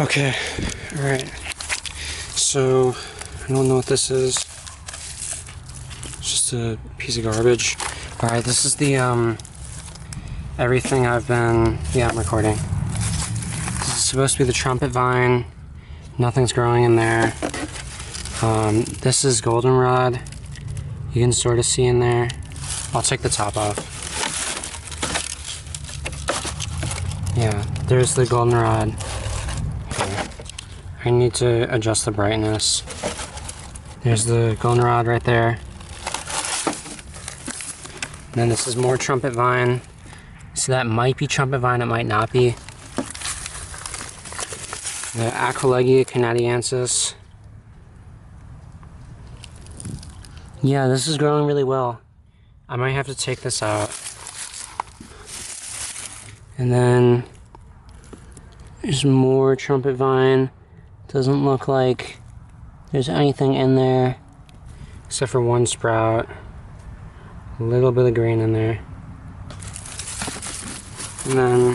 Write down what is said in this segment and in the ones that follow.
Okay, alright. So, I don't know what this is. It's just a piece of garbage. Alright, this is the, everything I've been, yeah, I'm recording. This is supposed to be the trumpet vine. Nothing's growing in there. This is goldenrod. You can sort of see in there. I'll take the top off. Yeah, there's the goldenrod. Okay. I need to adjust the brightness. There's the goldenrod right there. And then this is more trumpet vine. So that might be trumpet vine, it might not be. The Aquilegia canadiensis. Yeah, this is growing really well. I might have to take this out. And then there's more trumpet vine. Doesn't look like there's anything in there except for one sprout. A little bit of green in there. And then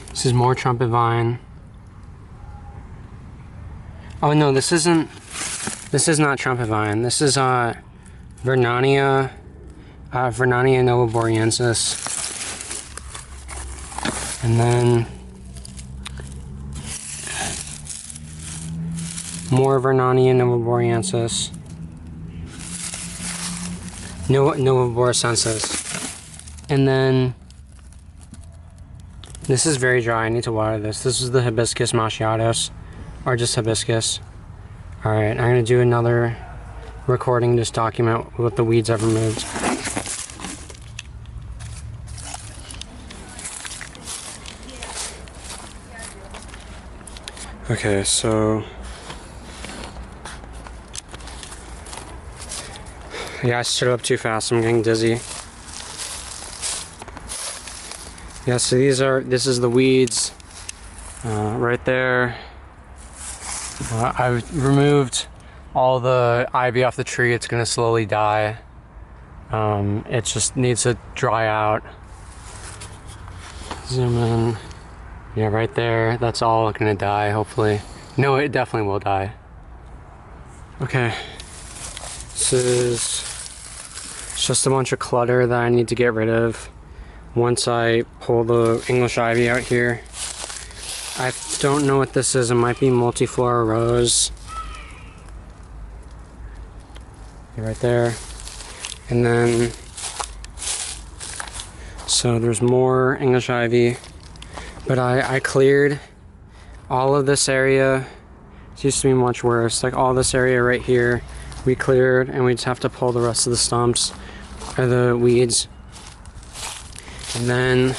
this is more trumpet vine. Oh no, this is not trumpet vine. This is Vernania novaboreensis. And then more Vernania novaboreensis. Novaboresensis. And then this is very dry. I need to water this. This is the hibiscus macchiatos, or just hibiscus. Alright, I'm gonna do another recording, just document what the weeds I've removed. Okay, so yeah, I stood up too fast. I'm getting dizzy. Yeah, so this is the weeds right there. I've removed all the ivy off the tree. It's gonna slowly die. It just needs to dry out. Zoom in. Yeah, right there. That's all gonna die, hopefully. No, it definitely will die. Okay. This is just a bunch of clutter that I need to get rid of once I pull the English ivy out here. I don't know what this is. It might be multiflora rose. Right there. And then, so there's more English ivy. But I cleared all of this area. It used to be much worse. Like all this area right here, we cleared, and we just have to pull the rest of the stumps, or the weeds. And then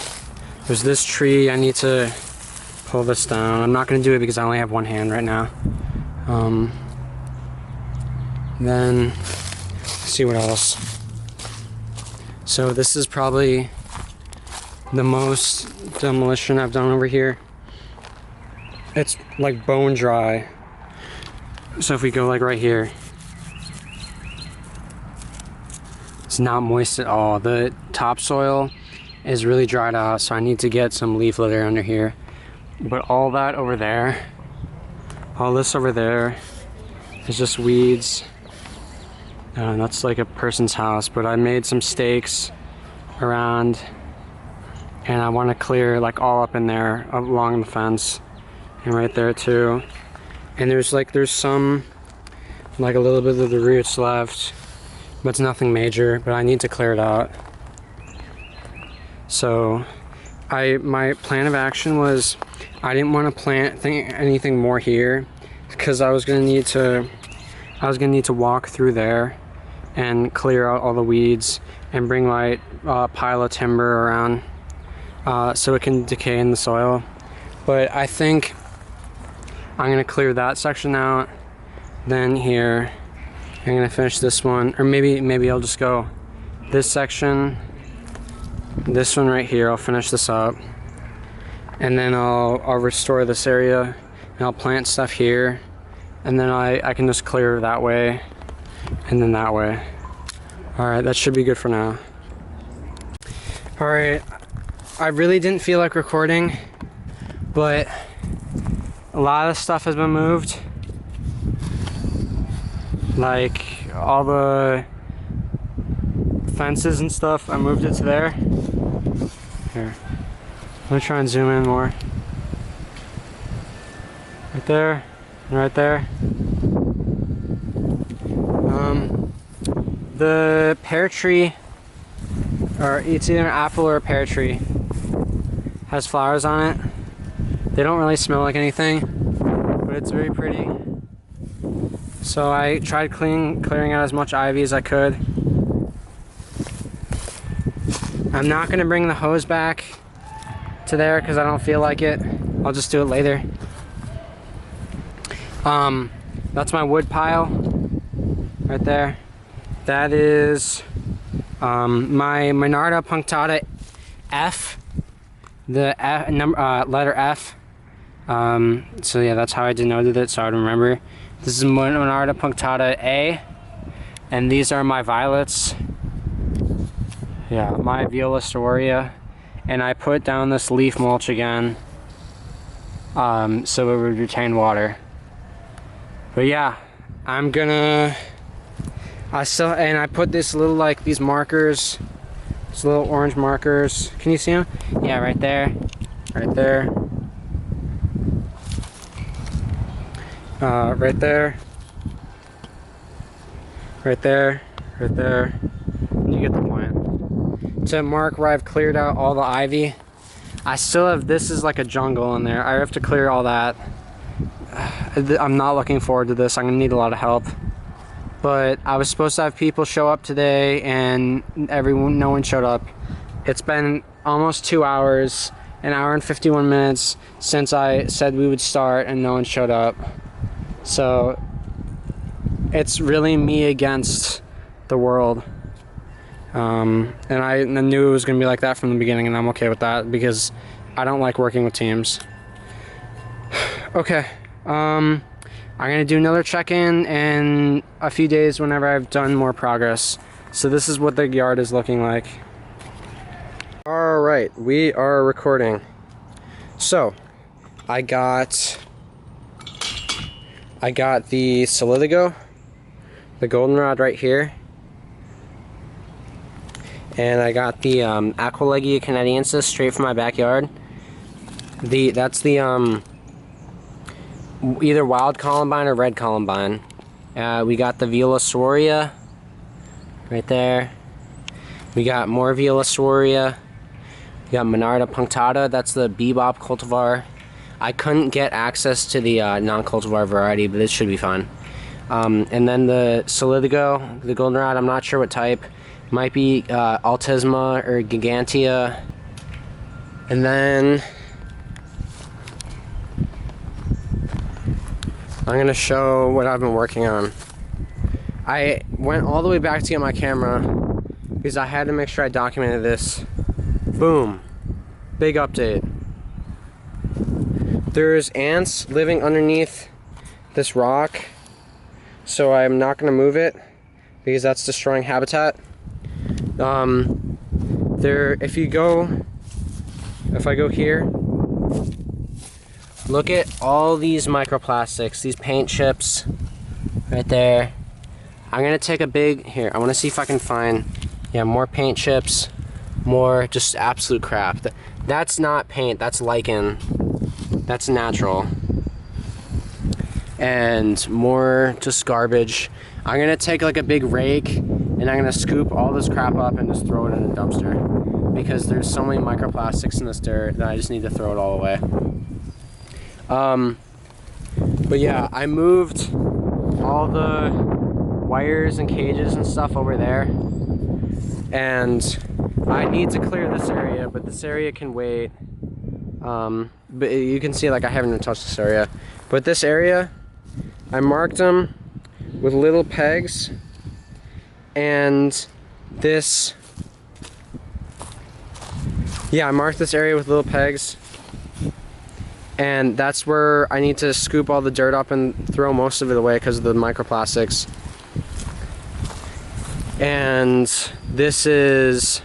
there's this tree. I need to pull this down. I'm not going to do it because I only have one hand right now. Then let's see what else. So this is probably the most demolition I've done over here. It's like bone dry. So if we go like right here, it's not moist at all. The topsoil is really dried out, so I need to get some leaf litter under here. But all that over there, all this over there is just weeds. That's like a person's house, but I made some stakes around, and I want to clear like all up in there along the fence and right there too. And there's some like a little bit of the roots left, but it's nothing major, but I need to clear it out. So my plan of action was I didn't want to plant anything more here because I was gonna need to walk through there and clear out all the weeds and bring like a pile of timber around so it can decay in the soil. But I think I'm gonna clear that section out. Then here I'm gonna finish this one, or maybe I'll just go this section, this one right here. I'll finish this up, and then I'll restore this area, and I'll plant stuff here, and then I can just clear that way and then that way. Alright, that should be good for now. Alright, I really didn't feel like recording but a lot of stuff has been moved. Like all the fences and stuff, I moved it to there. Here, let me try and zoom in more. Right there, and right there. The pear tree, or it's either an apple or a pear tree, has flowers on it. They don't really smell like anything, but it's very pretty. So I tried clearing out as much ivy as I could. I'm not gonna bring the hose back to there because I don't feel like it. I'll just do it later. That's my wood pile right there. That is my Monarda punctata F, the letter F. So yeah, that's how I denoted it, so I would remember. This is Monarda punctata A, and these are my violets. Yeah, my Viola storia, and I put down this leaf mulch again, so it would retain water. But yeah, I'm gonna. I put this little, like, these markers, these little orange markers. Can you see them? Yeah, right there, right there, right there, right there, right there. You get the point. To mark where I've cleared out all the ivy. I still have, this is like a jungle in there. I have to clear all that. I'm not looking forward to this. I'm gonna need a lot of help. But I was supposed to have people show up today, and no one showed up. It's been almost 2 hours, an hour and 51 minutes since I said we would start, and no one showed up. So it's really me against the world. And I knew it was gonna be like that from the beginning, and I'm okay with that because I don't like working with teams. Okay. I'm gonna do another check-in in a few days whenever I've done more progress. So this is what the yard is looking like. All right, we are recording. So I got the Solidigo, the goldenrod right here, and I got the Aquilegia canadiensis straight from my backyard. That's the either wild columbine or red columbine. We got the Viola storia right there. We got more Viola storia. We got Monarda punctata. That's the bebop cultivar. I couldn't get access to the non-cultivar variety, but this should be fine. And then the Solidigo, the goldenrod. I'm not sure what type. Might be Altisma or Gigantea. And then I'm gonna show what I've been working on. I went all the way back to get my camera because I had to make sure I documented this. Boom. Big update. There's ants living underneath this rock, so I'm not gonna move it because that's destroying habitat. If I go here, look at all these microplastics, these paint chips right there. I'm gonna take a big, here, I wanna see if I can find, yeah, more paint chips, more just absolute crap. That's not paint, that's lichen. That's natural. And more just garbage. I'm gonna take like a big rake and I'm gonna scoop all this crap up and just throw it in a dumpster because there's so many microplastics in this dirt that I just need to throw it all away. But yeah, I moved all the wires and cages and stuff over there, and I need to clear this area, but this area can wait. But you can see, like, I haven't even touched this area, but this area, I marked them with little pegs, and this, yeah, I marked this area with little pegs, and that's where I need to scoop all the dirt up and throw most of it away because of the microplastics. And this is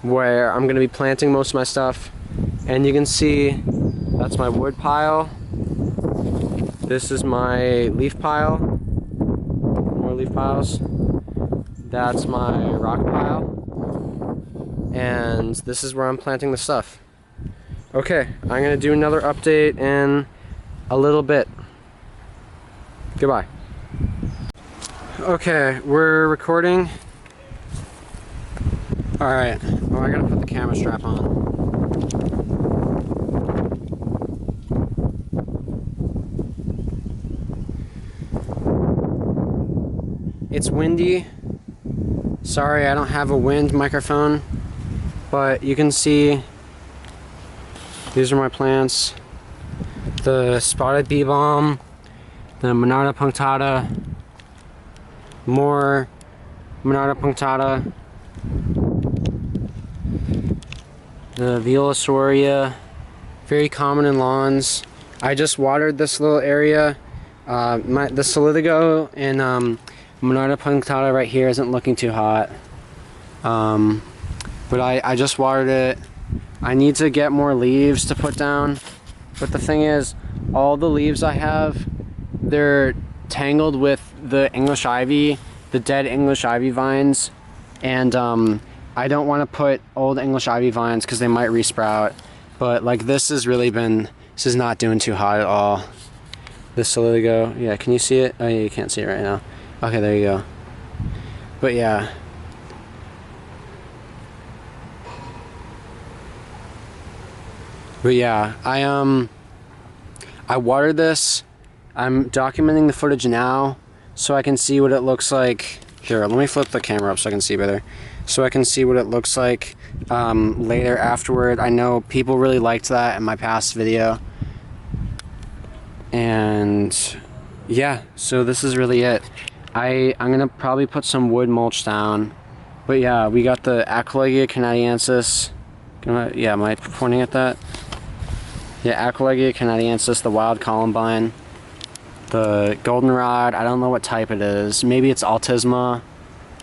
where I'm going to be planting most of my stuff, and you can see That's my wood pile. This is my leaf pile. More leaf piles. That's my rock pile. And this is where I'm planting the stuff. Okay, I'm gonna do another update in a little bit. Goodbye. Okay, we're recording. Alright, well, I gotta put the camera strap on. It's windy. Sorry, I don't have a wind microphone, but you can see these are my plants. The spotted bee balm, the Monarda punctata, more Monarda punctata, the Viola soria, very common in lawns. I just watered this little area. The Solidigo and Monarda punctata right here isn't looking too hot. But I just watered it. I need to get more leaves to put down. But the thing is, all the leaves I have, they're tangled with the English ivy, the dead English ivy vines. And I don't want to put old English ivy vines because they might resprout. But like this is not doing too hot at all. This Solidigo, yeah, can you see it? Oh yeah, you can't see it right now. Okay, there you go. But yeah. But yeah, I watered this. I'm documenting the footage now so I can see what it looks like. Here, let me flip the camera up so I can see better. So I can see what it looks like later afterward. I know people really liked that in my past video. And yeah, so this is really it. I'm gonna probably put some wood mulch down. But yeah, we got the Aquilegia canadiensis. Yeah, am I pointing at that? Yeah, Aquilegia canadiensis, the wild columbine. The goldenrod, I don't know what type it is. Maybe it's Altisma.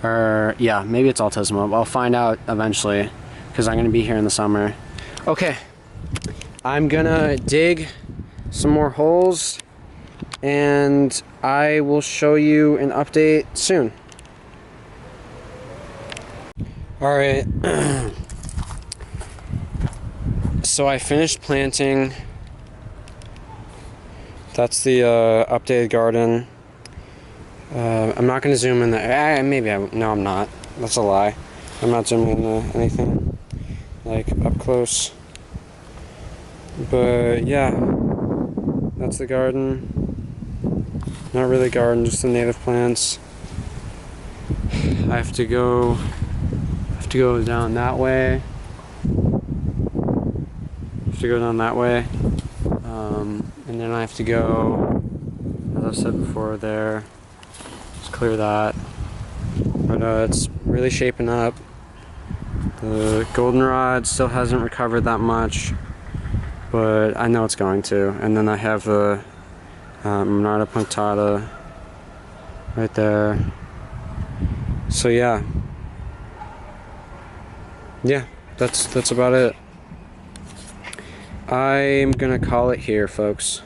Or, yeah, maybe it's Altisma. I'll find out eventually, because I'm gonna be here in the summer. Okay, I'm gonna dig some more holes, and I will show you an update soon. Alright, so I finished planting. That's the updated garden. I'm not going to zoom in there. No, I'm not. That's a lie. I'm not zooming into anything like up close. But yeah, that's the garden. Not really garden, just the native plants. I have to go down that way. And then I have to go, as I've said before, there. Just clear that. But it's really shaping up. The goldenrod still hasn't recovered that much, but I know it's going to. And then I have the Monarda punctata right there. So yeah, that's about it. I'm gonna call it here, folks.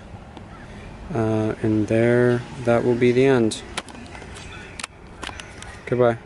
And that will be the end. Goodbye.